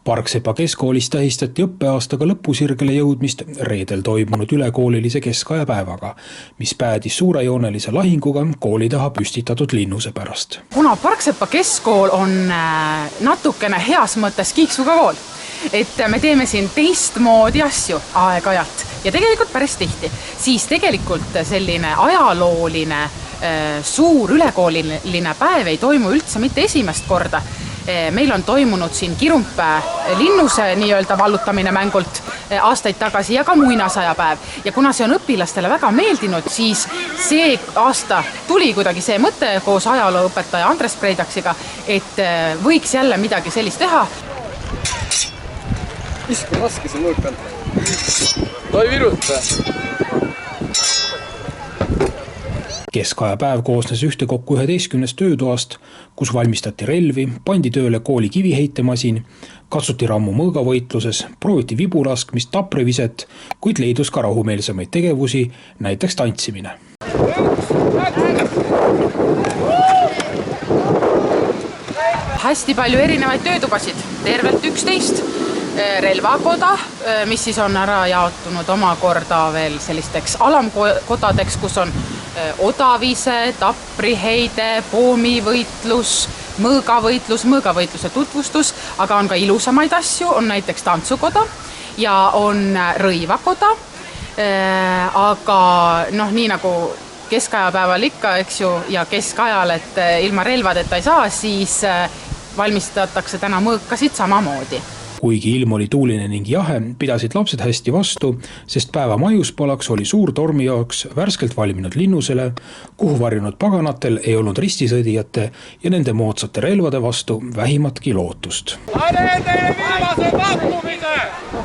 Parksepa keskkoolis tähistati õppeaastaga lõpusirgele jõudmist reedel toimunud ülekoolilise keskaja päevaga, mis päädis suurejoonelise lahinguga kooli taha püstitatud linnuse pärast. Kuna Parksepa keskkool on natukene heas mõttes kiiksuga kool, et me teeme siin teistmoodi asju aeg-ajalt ja tegelikult päris tihti, siis tegelikult selline ajalooline suur ülekooliline päev ei toimu üldse mitte esimest korda. Meil on toimunud siin Kirumpää linnuse nii-öelda vallutamine mängult aastaid tagasi ja ka muinasajapäev. Ja kuna see on õpilastele väga meeldinud, siis see aasta tuli kuidagi see mõte koos ajalooõpetaja Andres Preidaksiga, et võiks jälle midagi sellist teha. Mis kui raske see mõõk on? Toi viruta! Keskajapäev koosnes ühtekokku 11 töötoast, kus valmistati relvi, pandi tööle kooli kiviheitemasin, katsuti rammu mõõgavõitluses, prooviti vibulaskmist, tapriviset, kuid leidus ka rahumeelsemaid tegevusi, näiteks tantsimine. Hästi palju erinevaid töötubasid, tervelt 11. Relvakoda, mis siis on ära jaotunud omakorda veel sellisteks alamkodadeks, kus on odavise, tapriheide, poomivõitlus, mõõgavõitluse tutvustus, aga on ka ilusamaid asju, on näiteks tantsukoda ja on rõivakoda, aga nii nagu keskajapäeval ikka, eks ju, ja keskajal, et ilma relvadeta ei saa, siis valmistatakse täna mõõkasid samamoodi. Kuigi ilm oli tuuline ning jahe, pidasid lapsed hästi vastu, sest päeva majuspalaks oli suur tormi jaoks värskelt valminud linnusele, kuhu varjunud paganatel ei olnud ristisõdijate ja nende moodsate relvade vastu vähimatki lootust. Anne teile viimase pakkumise!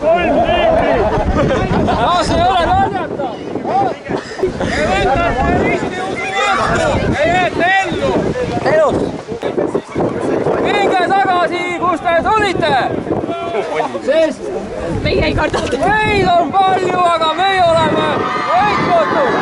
3 liitri! Las ei ole naljata! Ei võtate ristiusu vastu! Ei jäeta ellu! Elus! Minge tagasi, kus te tulite! Sest meie ei karda. Meid on palju, aga meie oleme võitmatud.